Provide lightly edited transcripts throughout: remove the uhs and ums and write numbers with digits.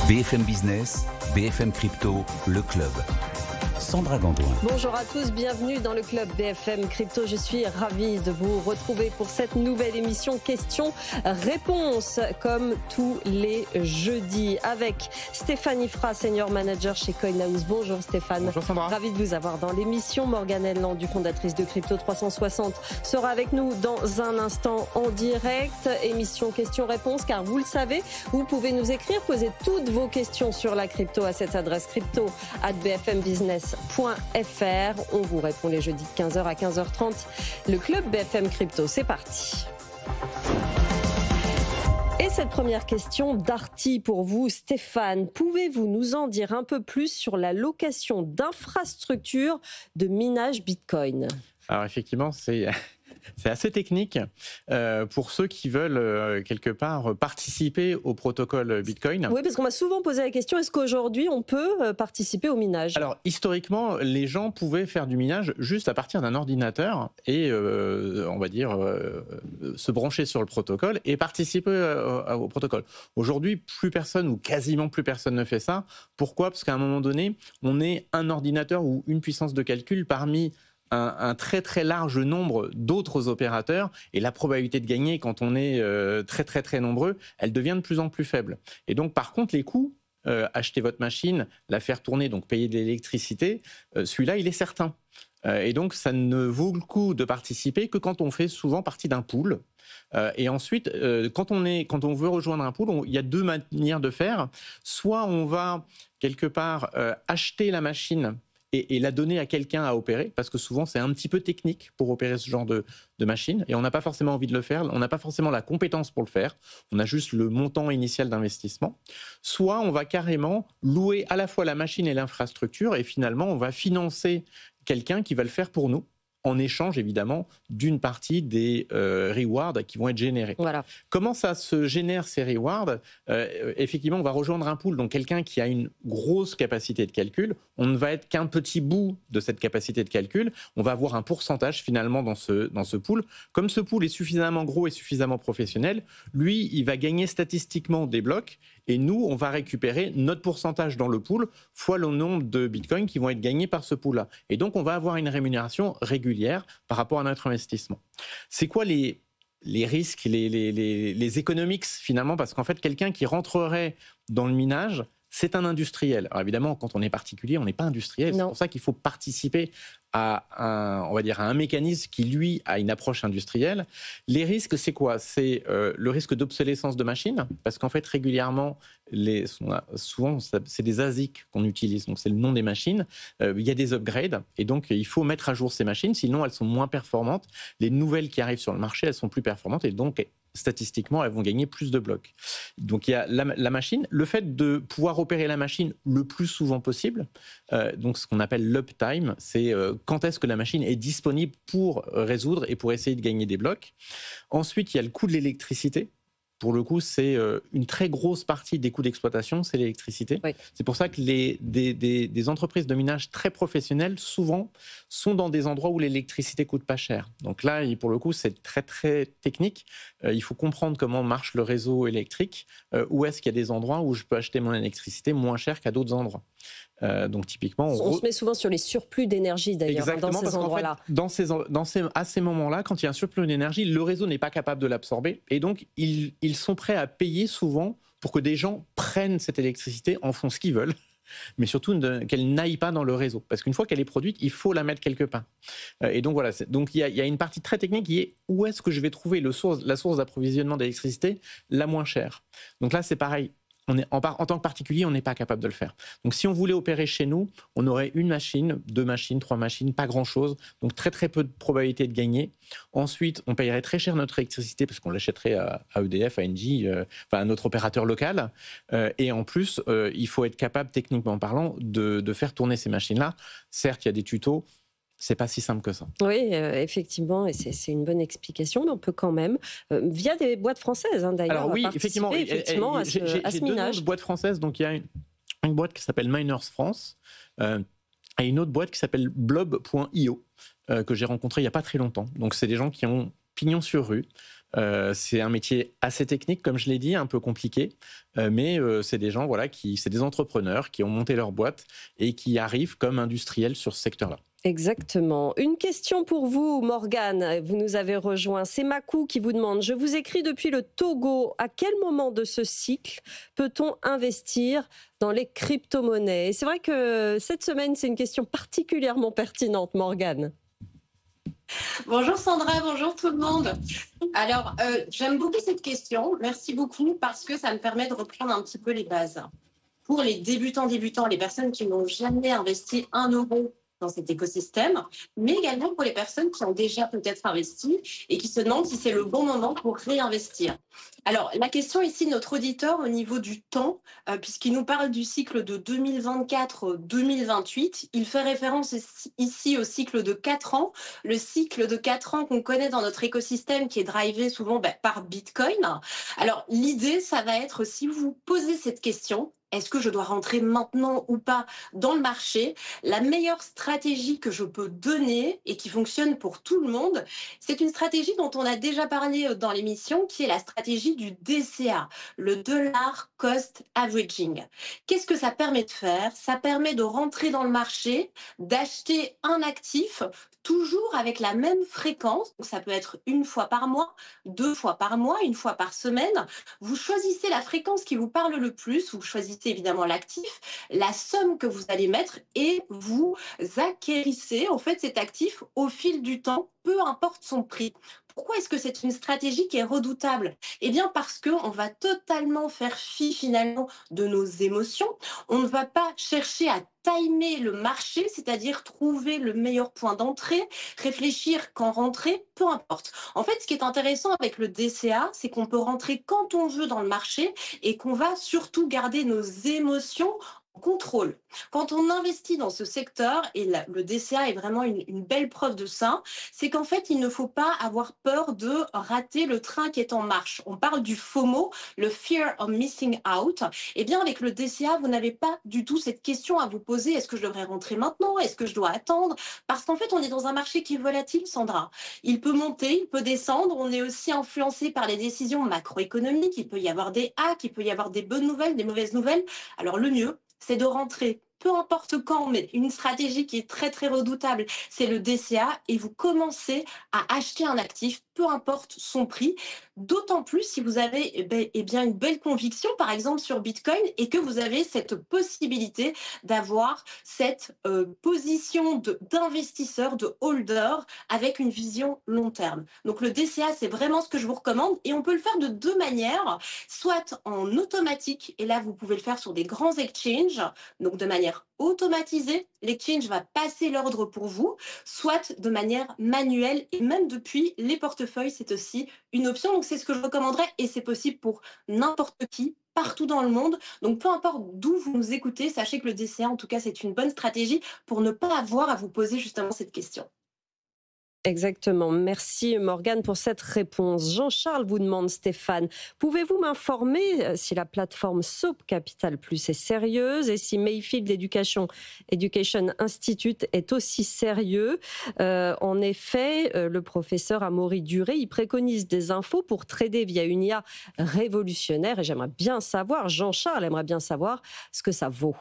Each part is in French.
BFM Business, BFM Crypto, le club. Sandra Gandoin. Bonjour à tous, bienvenue dans le club BFM Crypto. Je suis ravie de vous retrouver pour cette nouvelle émission questions-réponses, comme tous les jeudis, avec Stéphane Ifra, Senior Manager chez Coinhouse. Bonjour Stéphane. Bonjour Sandra. Ravi de vous avoir dans l'émission. Morgane Elland, fondatrice de Crypto 360, sera avec nous dans un instant en direct. Émission questions-réponses, car vous le savez, vous pouvez nous écrire, poser toutes vos questions sur la crypto à cette adresse crypto@bfmbusiness.fr. On vous répond les jeudis de 15h à 15h30. Le club BFM Crypto, c'est parti. Et cette première question d'Arty pour vous, Stéphane. Pouvez-vous nous en dire un peu plus sur la location d'infrastructures de minage Bitcoin ? Alors effectivement, c'est assez technique pour ceux qui veulent quelque part participer au protocole Bitcoin. Oui, parce qu'on m'a souvent posé la question, est-ce qu'aujourd'hui on peut participer au minage ? Alors historiquement, les gens pouvaient faire du minage juste à partir d'un ordinateur et on va dire se brancher sur le protocole et participer au protocole. Aujourd'hui, plus personne ou quasiment plus personne ne fait ça. Pourquoi ? Parce qu'à un moment donné, on est un ordinateur ou une puissance de calcul parmi un très très large nombre d'autres opérateurs, et la probabilité de gagner quand on est très très très nombreux, elle devient de plus en plus faible. Et donc par contre les coûts, acheter votre machine, la faire tourner, donc payer de l'électricité, celui-là il est certain. Et donc ça ne vaut le coup de participer que quand on fait souvent partie d'un pool. Et ensuite, quand on veut rejoindre un pool, il y a deux manières de faire. Soit on va quelque part acheter la machine et la donner à quelqu'un à opérer, parce que souvent c'est un petit peu technique pour opérer ce genre de machine, et on n'a pas forcément envie de le faire, on n'a pas forcément la compétence pour le faire, on a juste le montant initial d'investissement. Soit on va carrément louer à la fois la machine et l'infrastructure, et finalement on va financer quelqu'un qui va le faire pour nous, en échange évidemment d'une partie des rewards qui vont être générés. Voilà. Comment ça se génère ces rewards ? Effectivement, on va rejoindre un pool, donc quelqu'un qui a une grosse capacité de calcul. On ne va être qu'un petit bout de cette capacité de calcul. On va avoir un pourcentage finalement dans ce pool. Comme ce pool est suffisamment gros et suffisamment professionnel, lui, il va gagner statistiquement des blocs. Et nous, on va récupérer notre pourcentage dans le pool fois le nombre de bitcoins qui vont être gagnés par ce pool-là. Et donc, on va avoir une rémunération régulière par rapport à notre investissement. C'est quoi les risques, les economics finalement ? Parce qu'en fait, quelqu'un qui rentrerait dans le minage, c'est un industriel. Alors évidemment, quand on est particulier, on n'est pas industriel. Non. C'est pour ça qu'il faut participer à un mécanisme qui, lui, a une approche industrielle. Les risques, c'est quoi ? C'est le risque d'obsolescence de machines, parce qu'en fait, régulièrement, souvent, c'est des ASIC qu'on utilise, donc c'est le nom des machines. Il y a des upgrades, et donc il faut mettre à jour ces machines, sinon elles sont moins performantes. Les nouvelles qui arrivent sur le marché, elles sont plus performantes, et donc statistiquement, elles vont gagner plus de blocs. Donc il y a la machine, le fait de pouvoir opérer la machine le plus souvent possible, donc ce qu'on appelle l'uptime, c'est quand est-ce que la machine est disponible pour résoudre et pour essayer de gagner des blocs. Ensuite, il y a le coût de l'électricité. Pour le coup, c'est une très grosse partie des coûts d'exploitation, c'est l'électricité. Oui. C'est pour ça que des entreprises de minage très professionnelles, souvent, sont dans des endroits où l'électricité coûte pas cher. Donc là, pour le coup, c'est très, très technique. Il faut comprendre comment marche le réseau électrique. Où est-ce qu'il y a des endroits où je peux acheter mon électricité moins cher qu'à d'autres endroits. Donc typiquement, on se met souvent sur les surplus d'énergie d'ailleurs. Exactement, dans ces endroits-là. Fait, à ces moments-là, quand il y a un surplus d'énergie, le réseau n'est pas capable de l'absorber, et donc ils sont prêts à payer souvent pour que des gens prennent cette électricité, en font ce qu'ils veulent, mais surtout qu'elle n'aille pas dans le réseau, parce qu'une fois qu'elle est produite, il faut la mettre quelque part. Et donc voilà, donc il y a une partie très technique qui est où est-ce que je vais trouver la source d'approvisionnement d'électricité la moins chère. Donc là, c'est pareil. En tant que particulier, on n'est pas capable de le faire. Donc, si on voulait opérer chez nous, on aurait une machine, 2 machines, 3 machines, pas grand-chose. Donc, très, très peu de probabilité de gagner. Ensuite, on payerait très cher notre électricité parce qu'on l'achèterait à EDF, à Engie, à notre opérateur local. Et en plus, il faut être capable, techniquement parlant, de faire tourner ces machines-là. Certes, il y a des tutos. C'est pas si simple que ça. Oui, effectivement, et c'est une bonne explication, mais on peut quand même, via des boîtes françaises d'ailleurs, alors oui, effectivement à ce minage. J'ai 2 noms de boîtes françaises, donc il y a une boîte qui s'appelle Miners France et une autre boîte qui s'appelle blob.io que j'ai rencontrée il n'y a pas très longtemps. Donc c'est des gens qui ont pignon sur rue, C'est un métier assez technique, comme je l'ai dit, un peu compliqué, mais c'est des gens, voilà, c'est des entrepreneurs qui ont monté leur boîte et qui arrivent comme industriels sur ce secteur-là. Exactement. Une question pour vous, Morgane. Vous nous avez rejoint. C'est Makou qui vous demande: je vous écris depuis le Togo. À quel moment de ce cycle peut-on investir dans les crypto-monnaies? Et c'est vrai que cette semaine, c'est une question particulièrement pertinente, Morgane. Bonjour Sandra, bonjour tout le monde. Alors, j'aime beaucoup cette question. Merci beaucoup parce que ça me permet de reprendre un petit peu les bases. Pour les débutants, les personnes qui n'ont jamais investi 1 euro dans cet écosystème, mais également pour les personnes qui ont déjà peut-être investi et qui se demandent si c'est le bon moment pour réinvestir. Alors, la question ici de notre auditeur au niveau du temps, puisqu'il nous parle du cycle de 2024-2028, il fait référence ici au cycle de 4 ans, le cycle de 4 ans qu'on connaît dans notre écosystème qui est drivé souvent par Bitcoin. Alors, l'idée, ça va être, si vous posez cette question, est-ce que je dois rentrer maintenant ou pas dans le marché? La meilleure stratégie que je peux donner et qui fonctionne pour tout le monde, c'est une stratégie dont on a déjà parlé dans l'émission, qui est la stratégie du DCA, le Dollar Cost Averaging. Qu'est-ce que ça permet de faire? Ça permet de rentrer dans le marché, d'acheter un actif toujours avec la même fréquence. Donc ça peut être 1 fois par mois, 2 fois par mois, 1 fois par semaine. Vous choisissez la fréquence qui vous parle le plus, vous choisissez évidemment l'actif, la somme que vous allez mettre et vous acquérissez en fait cet actif au fil du temps, peu importe son prix. Pourquoi est-ce que c'est une stratégie qui est redoutable? Eh bien parce qu'on va totalement faire fi finalement de nos émotions. On ne va pas chercher à timer le marché, c'est-à-dire trouver le meilleur point d'entrée, réfléchir quand rentrer, peu importe. En fait, ce qui est intéressant avec le DCA, c'est qu'on peut rentrer quand on veut dans le marché et qu'on va surtout garder nos émotions en contrôle. Quand on investit dans ce secteur, et le DCA est vraiment une belle preuve de ça, c'est qu'en fait, il ne faut pas avoir peur de rater le train qui est en marche. On parle du FOMO, le Fear of Missing Out. Eh bien, avec le DCA, vous n'avez pas du tout cette question à vous poser. Est-ce que je devrais rentrer maintenant? Est-ce que je dois attendre? Parce qu'en fait, on est dans un marché qui est volatile, Sandra. Il peut monter, il peut descendre. On est aussi influencé par les décisions macroéconomiques. Il peut y avoir des hacks, il peut y avoir des bonnes nouvelles, des mauvaises nouvelles. Alors, le mieux, c'est de rentrer peu importe quand, mais une stratégie qui est très très redoutable, c'est le DCA, et vous commencez à acheter un actif, peu importe son prix, d'autant plus si vous avez bien une belle conviction, par exemple sur Bitcoin, et que vous avez cette possibilité d'avoir cette position d'investisseur, de holder, avec une vision long terme. Donc le DCA, c'est vraiment ce que je vous recommande, et on peut le faire de 2 manières, soit en automatique, et là vous pouvez le faire sur des grands exchanges, donc de manière automatisée, l'exchange va passer l'ordre pour vous, soit de manière manuelle, et même depuis les portefeuilles, c'est aussi une option. Donc c'est ce que je recommanderais, et c'est possible pour n'importe qui, partout dans le monde. Donc peu importe d'où vous nous écoutez, sachez que le DCA, en tout cas, c'est une bonne stratégie pour ne pas avoir à vous poser justement cette question. Exactement. Merci Morgane pour cette réponse. Jean-Charles vous demande, Stéphane, pouvez-vous m'informer si la plateforme Soap Capital Plus est sérieuse et si Mayfield Education Institute est aussi sérieux? En effet, le professeur Amaury Duré, il préconise des infos pour trader via une IA révolutionnaire, et j'aimerais bien savoir, Jean-Charles aimerait bien savoir ce que ça vaut.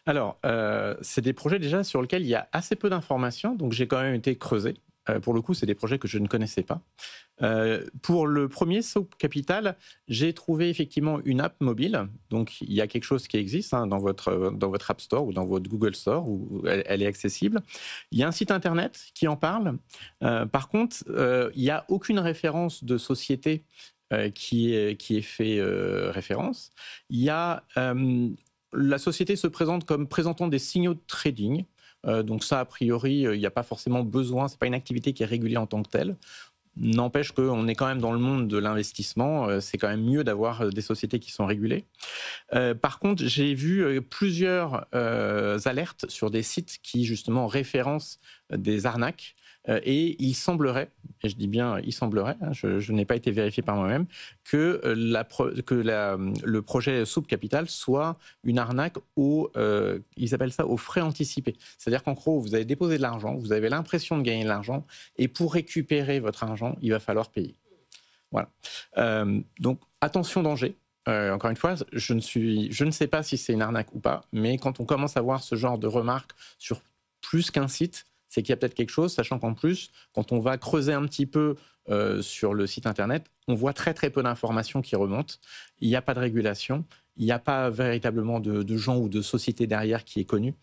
Alors, c'est des projets déjà sur lesquels il y a assez peu d'informations, donc j'ai quand même été creusé. Pour le coup, c'est des projets que je ne connaissais pas. Pour le premier, Soap Capital, j'ai trouvé effectivement une app mobile. Donc, il y a quelque chose qui existe dans votre App Store ou dans votre Google Store, où elle est accessible. Il y a un site Internet qui en parle. Par contre, il n'y a aucune référence de société qui est fait référence. Il y a... la société se présente comme présentant des signaux de trading. Donc ça, a priori, il n'y a pas forcément besoin, ce n'est pas une activité qui est régulée en tant que telle. N'empêche qu'on est quand même dans le monde de l'investissement, c'est quand même mieux d'avoir des sociétés qui sont régulées. Par contre, j'ai vu plusieurs alertes sur des sites qui justement référencent des arnaques. Et il semblerait, et je dis bien il semblerait, je n'ai pas été vérifié par moi-même, que le projet Soap Capital soit une arnaque ils appellent ça aux frais anticipés. C'est-à-dire qu'en gros, vous avez déposé de l'argent, vous avez l'impression de gagner de l'argent, et pour récupérer votre argent, il va falloir payer. Voilà. Donc attention danger. Encore une fois, je ne sais pas si c'est une arnaque ou pas, mais quand on commence à voir ce genre de remarques sur plus qu'un site, c'est qu'il y a peut-être quelque chose, sachant qu'en plus, quand on va creuser un petit peu sur le site internet, on voit très très peu d'informations qui remontent. Il n'y a pas de régulation, il n'y a pas véritablement de gens ou de sociétés derrière qui est connu.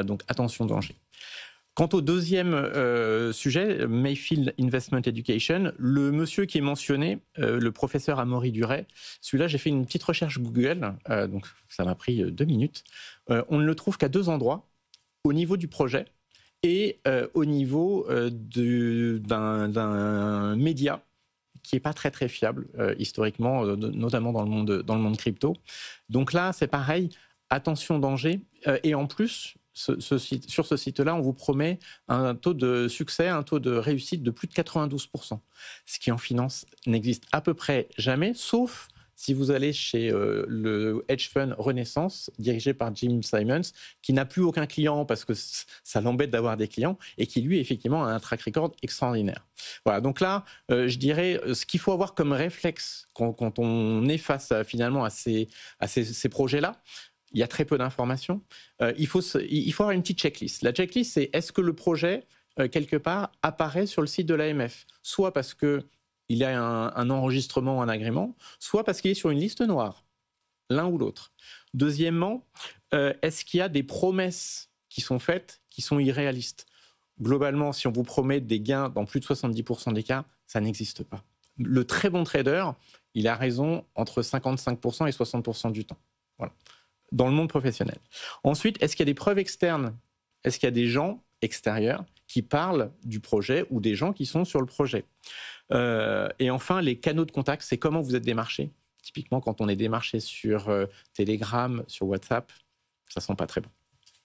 Donc attention danger. Quant au deuxième sujet, Mayfield Investment Education, le monsieur qui est mentionné, le professeur Amaury Duret, celui-là, j'ai fait une petite recherche Google, donc ça m'a pris 2 minutes. On ne le trouve qu'à 2 endroits, au niveau du projet et au niveau d'un média qui n'est pas très très fiable historiquement, notamment dans le monde crypto. Donc là, c'est pareil, attention danger. Et en plus, sur ce site-là, on vous promet un taux de succès, un taux de réussite de plus de 92%. Ce qui en finance n'existe à peu près jamais, sauf si vous allez chez le hedge fund Renaissance, dirigé par Jim Simons, qui n'a plus aucun client parce que ça l'embête d'avoir des clients, et qui, lui, effectivement, a un track record extraordinaire. Voilà, donc là, je dirais, ce qu'il faut avoir comme réflexe quand on est face finalement à ces projets-là, il y a très peu d'informations. Il faut avoir une petite checklist. La checklist, c'est est-ce que le projet, quelque part, apparaît sur le site de l'AMF, soit parce qu'il a un enregistrement, un agrément, soit parce qu'il est sur une liste noire, l'un ou l'autre. Deuxièmement, est-ce qu'il y a des promesses qui sont faites, qui sont irréalistes? Globalement, si on vous promet des gains dans plus de 70% des cas, ça n'existe pas. Le très bon trader, il a raison entre 55% et 60% du temps. Voilà. Dans le monde professionnel. Ensuite, est-ce qu'il y a des preuves externes? Est-ce qu'il y a des gens extérieurs qui parlent du projet ou des gens qui sont sur le projet? Et enfin, les canaux de contact, c'est comment vous êtes démarché. Typiquement, quand on est démarché sur Telegram, sur WhatsApp, ça sent pas très bon.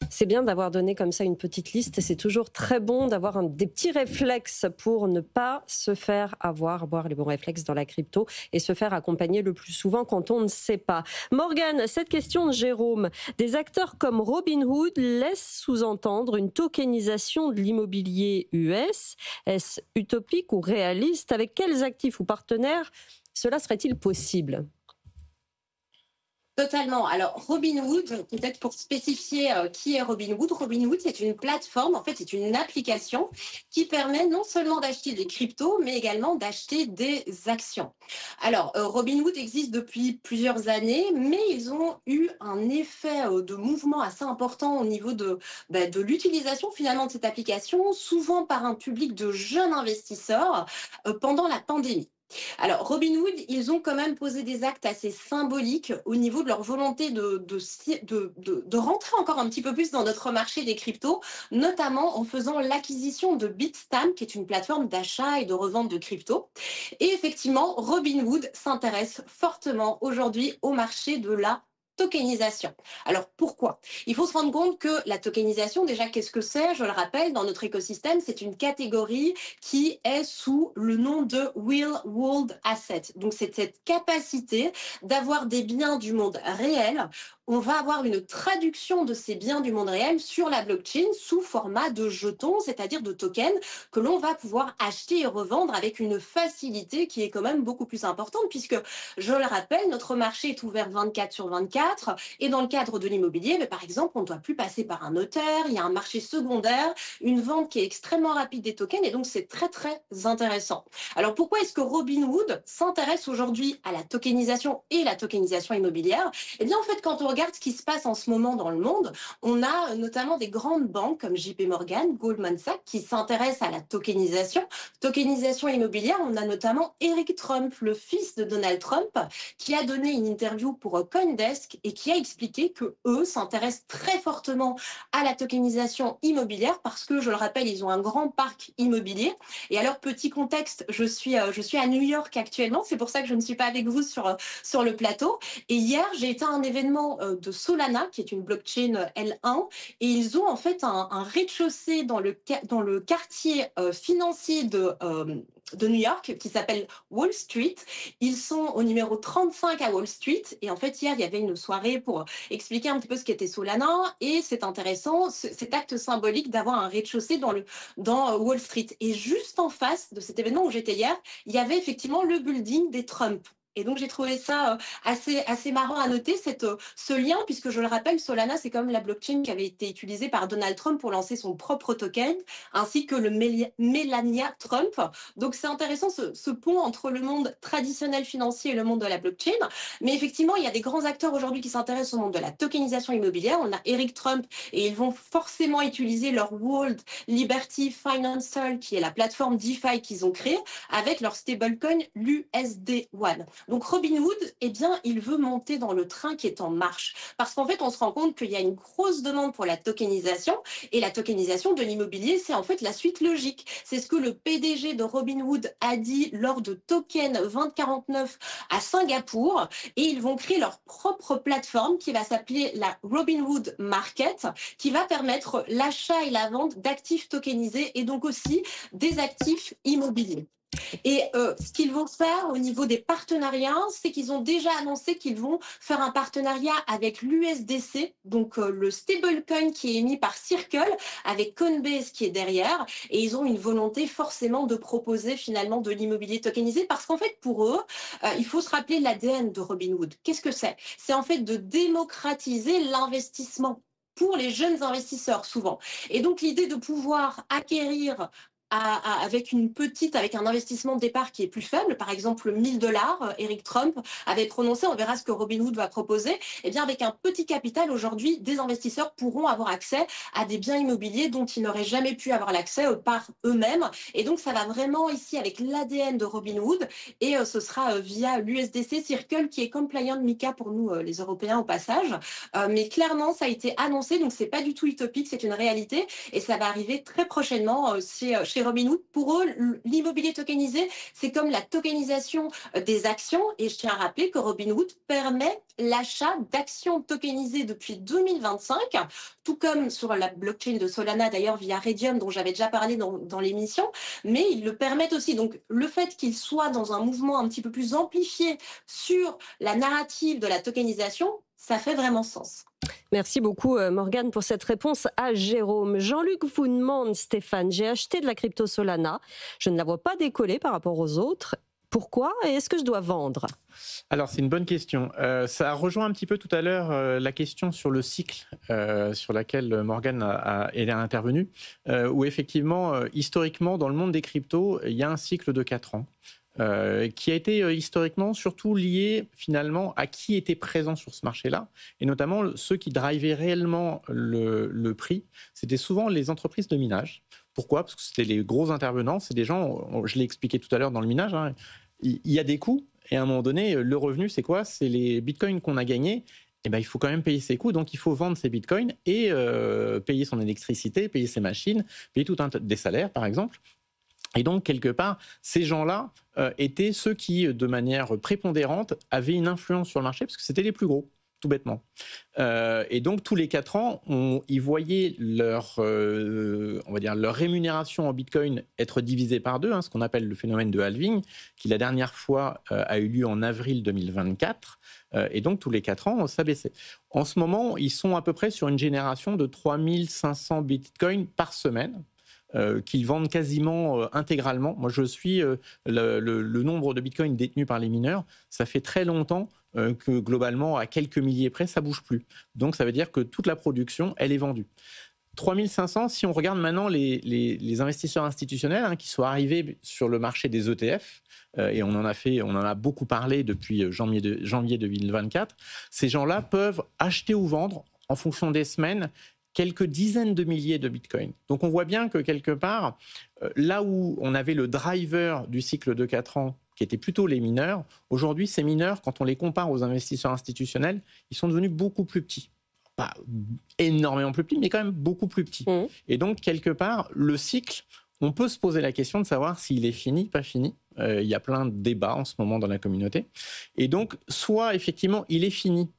C'est bien d'avoir donné comme ça une petite liste. C'est toujours très bon d'avoir des petits réflexes pour ne pas se faire avoir les bons réflexes dans la crypto et se faire accompagner le plus souvent quand on ne sait pas. Morgane, cette question de Jérôme. Des acteurs comme Robinhood laissent sous-entendre une tokenisation de l'immobilier US. Est-ce utopique ou réaliste? Avec quels actifs ou partenaires cela serait-il possible? Totalement. Alors, Robinhood, peut-être pour spécifier qui est Robinhood. Robinhood, c'est une plateforme, en fait, c'est une application qui permet non seulement d'acheter des cryptos, mais également d'acheter des actions. Alors, Robinhood existe depuis plusieurs années, mais ils ont eu un effet de mouvement assez important au niveau de l'utilisation finalement de cette application, souvent par un public de jeunes investisseurs pendant la pandémie. Alors, Robinhood, ils ont quand même posé des actes assez symboliques au niveau de leur volonté de rentrer encore un petit peu plus dans notre marché des cryptos, notamment en faisant l'acquisition de Bitstamp, qui est une plateforme d'achat et de revente de cryptos. Et effectivement, Robinhood s'intéresse fortement aujourd'hui au marché de la tokenisation. Alors pourquoi? Il faut se rendre compte que la tokenisation, déjà, qu'est-ce que c'est? Je le rappelle, dans notre écosystème, c'est une catégorie qui est sous le nom de Real World Asset. Donc c'est cette capacité d'avoir des biens du monde réel. On va avoir une traduction de ces biens du monde réel sur la blockchain sous format de jetons, c'est-à-dire de tokens que l'on va pouvoir acheter et revendre avec une facilité qui est quand même beaucoup plus importante puisque, je le rappelle, notre marché est ouvert 24/24 et dans le cadre de l'immobilier, par exemple, on ne doit plus passer par un notaire, il y a un marché secondaire, une vente qui est extrêmement rapide des tokens et donc c'est très très intéressant. Alors pourquoi est-ce que Robinhood s'intéresse aujourd'hui à la tokenisation et la tokenisation immobilière? Eh bien en fait, quand on regarde ce qui se passe en ce moment dans le monde, on a notamment des grandes banques comme JP Morgan, Goldman Sachs qui s'intéressent à la tokenisation. Tokenisation immobilière, on a notamment Eric Trump, le fils de Donald Trump, qui a donné une interview pour CoinDesk et qui a expliqué que eux s'intéressent très fortement à la tokenisation immobilière parce que, je le rappelle, ils ont un grand parc immobilier. Et alors, petit contexte, je suis à New York actuellement, c'est pour ça que je ne suis pas avec vous sur le plateau. Et hier, j'ai été à un événement de Solana, qui est une blockchain L1, et ils ont en fait un rez-de-chaussée dans le quartier financier de New York qui s'appelle Wall Street. Ils sont au numéro 35 à Wall Street. Et en fait, hier, il y avait une soirée pour expliquer un petit peu ce qu'était Solana. Et c'est intéressant, cet acte symbolique d'avoir un rez-de-chaussée dans Wall Street. Et juste en face de cet événement où j'étais hier, il y avait effectivement le building des Trump. Et donc, j'ai trouvé ça assez marrant à noter, ce lien, puisque je le rappelle, Solana, c'est comme la blockchain qui avait été utilisée par Donald Trump pour lancer son propre token, ainsi que le Melania Trump. Donc, c'est intéressant ce pont entre le monde traditionnel financier et le monde de la blockchain. Mais effectivement, il y a des grands acteurs aujourd'hui qui s'intéressent au monde de la tokenisation immobilière. On a Eric Trump et ils vont forcément utiliser leur World Liberty Financial, qui est la plateforme DeFi qu'ils ont créée, avec leur stablecoin, l'USD1. Donc Robinhood, eh bien, il veut monter dans le train qui est en marche. Parce qu'en fait, on se rend compte qu'il y a une grosse demande pour la tokenisation. Et la tokenisation de l'immobilier, c'est en fait la suite logique. C'est ce que le PDG de Robinhood a dit lors de Token 2049 à Singapour. Et ils vont créer leur propre plateforme qui va s'appeler la Robinhood Market, qui va permettre l'achat et la vente d'actifs tokenisés et donc aussi des actifs immobiliers. Et ce qu'ils vont faire au niveau des partenariats, c'est qu'ils ont déjà annoncé qu'ils vont faire un partenariat avec l'USDC, donc le stablecoin qui est émis par Circle, avec Coinbase qui est derrière. Et ils ont une volonté forcément de proposer finalement de l'immobilier tokenisé, parce qu'en fait, pour eux, il faut se rappeler l'ADN de Robinhood. Qu'est-ce que c'est ? C'est en fait de démocratiser l'investissement pour les jeunes investisseurs souvent. Et donc l'idée de pouvoir acquérir avec un investissement de départ qui est plus faible, par exemple $1000, Eric Trump avait prononcé, on verra ce que Robinhood va proposer, et bien avec un petit capital aujourd'hui, des investisseurs pourront avoir accès à des biens immobiliers dont ils n'auraient jamais pu avoir l'accès par eux-mêmes. Et donc ça va vraiment ici avec l'ADN de Robinhood, et ce sera via l'USDC Circle qui est compliant MiCA pour nous les Européens au passage. Mais clairement ça a été annoncé, donc c'est pas du tout utopique, c'est une réalité, et ça va arriver très prochainement chez Robinhood. Pour eux, l'immobilier tokenisé, c'est comme la tokenisation des actions. Et je tiens à rappeler que Robinhood permet l'achat d'actions tokenisées depuis 2025, tout comme sur la blockchain de Solana, d'ailleurs via Redium, dont j'avais déjà parlé dans l'émission. Mais ils le permettent aussi. Donc, le fait qu'ils soient dans un mouvement un petit peu plus amplifié sur la narrative de la tokenisation, ça fait vraiment sens. Merci beaucoup Morgane pour cette réponse à Jérôme. Jean-Luc vous demande, Stéphane, j'ai acheté de la crypto Solana, je ne la vois pas décoller par rapport aux autres. Pourquoi et est-ce que je dois vendre ? Alors c'est une bonne question. Ça rejoint un petit peu tout à l'heure la question sur le cycle sur laquelle Morgane est intervenue, où effectivement, historiquement, dans le monde des cryptos, il y a un cycle de 4 ans. Qui a été historiquement surtout lié finalement à qui était présent sur ce marché-là, et notamment ceux qui drivaient réellement le prix, c'était souvent les entreprises de minage. Pourquoi ? Parce que c'était les gros intervenants, c'est des gens, je l'ai expliqué tout à l'heure dans le minage, hein, il y a des coûts, et à un moment donné, le revenu c'est quoi ? C'est les bitcoins qu'on a gagnés. Eh ben, il faut quand même payer ses coûts, donc il faut vendre ses bitcoins et payer son électricité, payer ses machines, payer des salaires par exemple. Et donc, quelque part, ces gens-là étaient ceux qui, de manière prépondérante, avaient une influence sur le marché, parce que c'était les plus gros, tout bêtement. Et donc, tous les 4 ans, ils voyaient leur rémunération en Bitcoin être divisée par 2, hein, ce qu'on appelle le phénomène de halving, qui la dernière fois a eu lieu en avril 2024. Et donc, tous les 4 ans, ça baissait. En ce moment, ils sont à peu près sur une génération de 3500 Bitcoins par semaine. Qu'ils vendent quasiment intégralement. Moi, je suis le nombre de bitcoins détenus par les mineurs. Ça fait très longtemps que globalement, à quelques milliers près, ça ne bouge plus. Donc, ça veut dire que toute la production, elle est vendue. 3500, si on regarde maintenant les investisseurs institutionnels qui sont arrivés sur le marché des ETF, et on en a beaucoup parlé depuis janvier 2024, ces gens-là peuvent acheter ou vendre en fonction des semaines quelques dizaines de milliers de bitcoins. Donc on voit bien que quelque part, là où on avait le driver du cycle de 4 ans, qui était plutôt les mineurs, aujourd'hui ces mineurs, quand on les compare aux investisseurs institutionnels, ils sont devenus beaucoup plus petits. Pas énormément plus petits, mais quand même beaucoup plus petits. Mmh. Et donc quelque part, le cycle, on peut se poser la question de savoir s'il est fini, pas fini. Il y a plein de débats en ce moment dans la communauté. Et donc, soit effectivement, il est fini,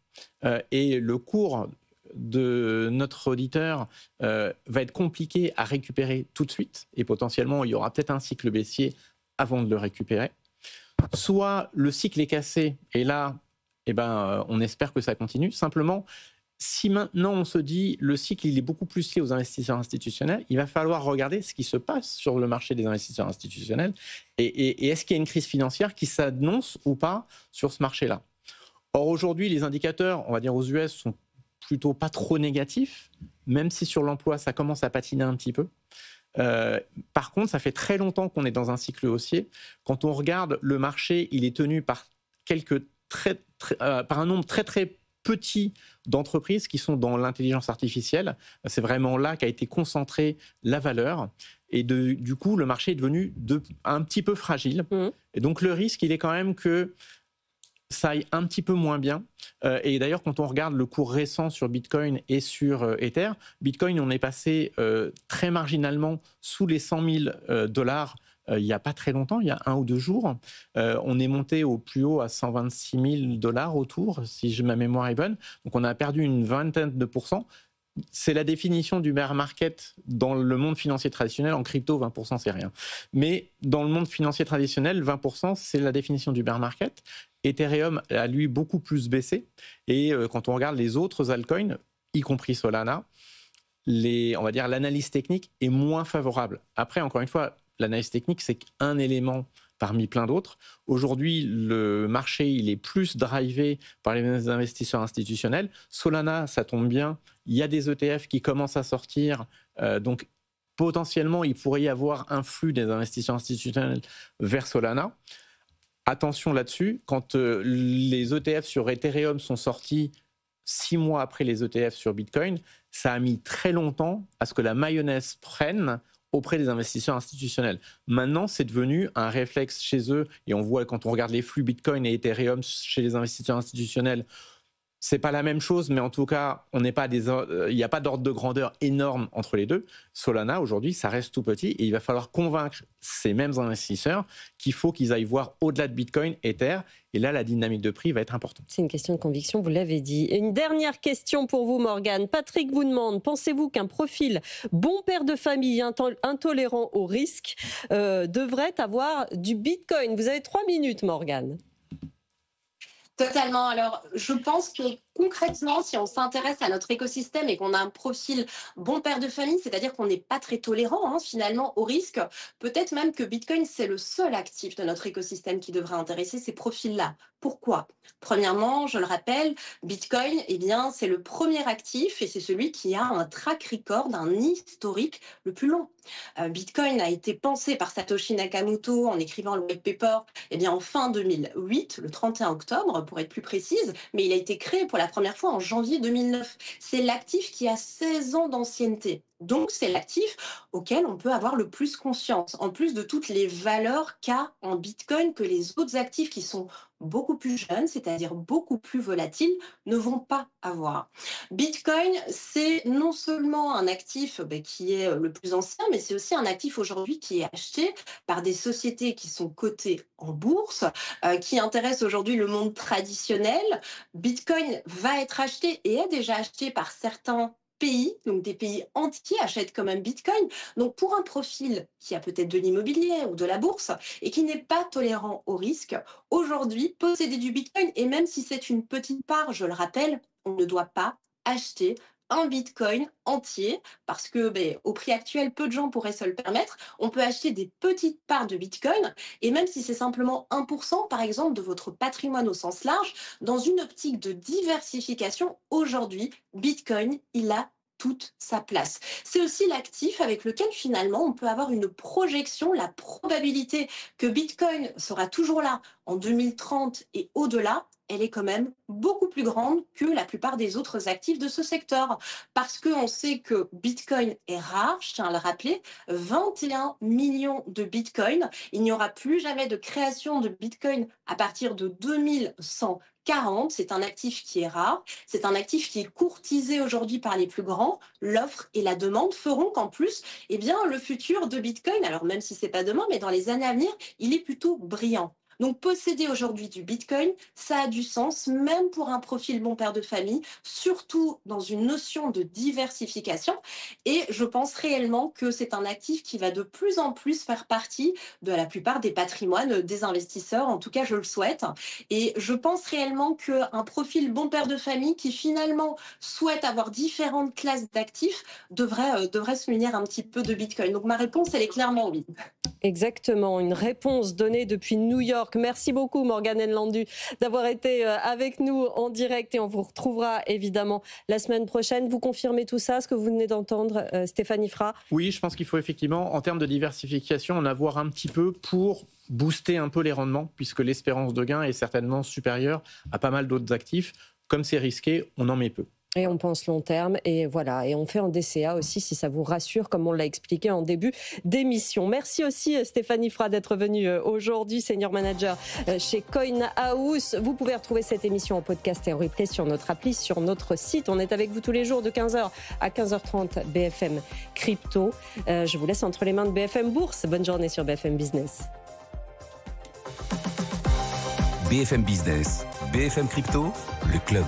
et le cours de notre auditeur va être compliqué à récupérer tout de suite, et potentiellement il y aura peut-être un cycle baissier avant de le récupérer. Soit le cycle est cassé, et là, on espère que ça continue. Simplement, si maintenant on se dit le cycle il est beaucoup plus lié aux investisseurs institutionnels, il va falloir regarder ce qui se passe sur le marché des investisseurs institutionnels et est-ce qu'il y a une crise financière qui s'annonce ou pas sur ce marché-là. Or aujourd'hui, les indicateurs, on va dire aux US, sont plutôt pas trop négatifs, même si sur l'emploi ça commence à patiner un petit peu. Par contre, ça fait très longtemps qu'on est dans un cycle haussier. Quand on regarde le marché, il est tenu par par un nombre très très petit d'entreprises qui sont dans l'intelligence artificielle. C'est vraiment là qu'a été concentrée la valeur. Et du coup, le marché est devenu un petit peu fragile. Et donc, le risque, il est quand même que ça aille un petit peu moins bien. Et d'ailleurs, quand on regarde le cours récent sur Bitcoin et sur Ether, Bitcoin, on est passé très marginalement sous les 100 000 dollars il n'y a pas très longtemps, il y a 1 ou 2 jours. On est monté au plus haut à 126 000 dollars autour, si ma mémoire est bonne. Donc on a perdu une vingtaine de %. C'est la définition du bear market dans le monde financier traditionnel. En crypto, 20%, c'est rien. Mais dans le monde financier traditionnel, 20%, c'est la définition du bear market. Ethereum a, lui, beaucoup plus baissé. Et quand on regarde les autres altcoins, y compris Solana, on va dire l'analyse technique est moins favorable. Après, encore une fois, l'analyse technique, c'est qu'un élément parmi plein d'autres. Aujourd'hui, le marché, il est plus drivé par les investisseurs institutionnels. Solana, ça tombe bien, il y a des ETF qui commencent à sortir. Donc, potentiellement, il pourrait y avoir un flux des investisseurs institutionnels vers Solana. Attention là-dessus, quand les ETF sur Ethereum sont sortis 6 mois après les ETF sur Bitcoin, ça a mis très longtemps à ce que la mayonnaise prenne auprès des investisseurs institutionnels. Maintenant, c'est devenu un réflexe chez eux, et on voit quand on regarde les flux Bitcoin et Ethereum chez les investisseurs institutionnels, c'est pas la même chose, mais en tout cas, il n'y a pas d'ordre de grandeur énorme entre les deux. Solana, aujourd'hui, ça reste tout petit, et il va falloir convaincre ces mêmes investisseurs qu'il faut qu'ils aillent voir au-delà de Bitcoin, Ether, et là, la dynamique de prix va être importante. C'est une question de conviction, vous l'avez dit. Une dernière question pour vous, Morgane. Patrick vous demande, pensez-vous qu'un profil bon père de famille intolérant au risque devrait avoir du Bitcoin? Vous avez 3 minutes, Morgane. Totalement. Alors, je pense que concrètement, si on s'intéresse à notre écosystème et qu'on a un profil bon père de famille, c'est-à-dire qu'on n'est pas très tolérant finalement au risque, peut-être même que Bitcoin, c'est le seul actif de notre écosystème qui devrait intéresser ces profils-là. Pourquoi ? Premièrement, je le rappelle, Bitcoin, c'est le premier actif et c'est celui qui a un track record, un historique le plus long. Bitcoin a été pensé par Satoshi Nakamoto en écrivant le white paper en fin 2008, le 31 octobre pour être plus précise, mais il a été créé pour la première fois en janvier 2009. C'est l'actif qui a 16 ans d'ancienneté. Donc, c'est l'actif auquel on peut avoir le plus confiance, en plus de toutes les valeurs qu'a en Bitcoin que les autres actifs qui sont beaucoup plus jeunes, c'est-à-dire beaucoup plus volatiles, ne vont pas avoir. Bitcoin, c'est non seulement un actif qui est le plus ancien, mais c'est aussi un actif aujourd'hui qui est acheté par des sociétés qui sont cotées en bourse, qui intéressent aujourd'hui le monde traditionnel. Bitcoin va être acheté et est déjà acheté par certains pays, donc des pays entiers achètent quand même Bitcoin. Donc pour un profil qui a peut-être de l'immobilier ou de la bourse et qui n'est pas tolérant au risque, aujourd'hui, posséder du Bitcoin, et même si c'est une petite part, je le rappelle, on ne doit pas acheter un Bitcoin entier parce que au prix actuel, peu de gens pourraient se le permettre. On peut acheter des petites parts de Bitcoin et même si c'est simplement 1% par exemple de votre patrimoine au sens large, dans une optique de diversification, aujourd'hui, Bitcoin, il a toute sa place. C'est aussi l'actif avec lequel finalement on peut avoir une projection, la probabilité que Bitcoin sera toujours là en 2030 et au-delà, elle est quand même beaucoup plus grande que la plupart des autres actifs de ce secteur. Parce qu'on sait que Bitcoin est rare, je tiens à le rappeler, 21 millions de Bitcoin. Il n'y aura plus jamais de création de Bitcoin à partir de 2140. C'est un actif qui est rare, c'est un actif qui est courtisé aujourd'hui par les plus grands. L'offre et la demande feront qu'en plus, le futur de Bitcoin, alors même si ce n'est pas demain, mais dans les années à venir, il est plutôt brillant. Donc posséder aujourd'hui du Bitcoin, ça a du sens, même pour un profil bon père de famille, surtout dans une notion de diversification. Et je pense réellement que c'est un actif qui va de plus en plus faire partie de la plupart des patrimoines des investisseurs. En tout cas, je le souhaite. Et je pense réellement qu'un profil bon père de famille qui finalement souhaite avoir différentes classes d'actifs devrait se munir un petit peu de Bitcoin. Donc ma réponse, elle est clairement oui. Exactement, une réponse donnée depuis New York. Merci beaucoup Morgane Nlandu d'avoir été avec nous en direct et on vous retrouvera évidemment la semaine prochaine. Vous confirmez tout ça, ce que vous venez d'entendre, Stéphanie Fra? Oui, je pense qu'il faut effectivement, en termes de diversification, en avoir un petit peu pour booster un peu les rendements, puisque l'espérance de gain est certainement supérieure à pas mal d'autres actifs. Comme c'est risqué, on en met peu. Et on pense long terme, et voilà, et on fait en DCA aussi, si ça vous rassure, comme on l'a expliqué en début d'émission. Merci aussi Stéphanie Fra d'être venue aujourd'hui, Senior Manager chez Coin House. Vous pouvez retrouver cette émission en podcast et en replay sur notre appli, sur notre site. On est avec vous tous les jours de 15h à 15h30, BFM Crypto. Je vous laisse entre les mains de BFM Bourse. Bonne journée sur BFM Business. BFM Business, BFM Crypto, le club.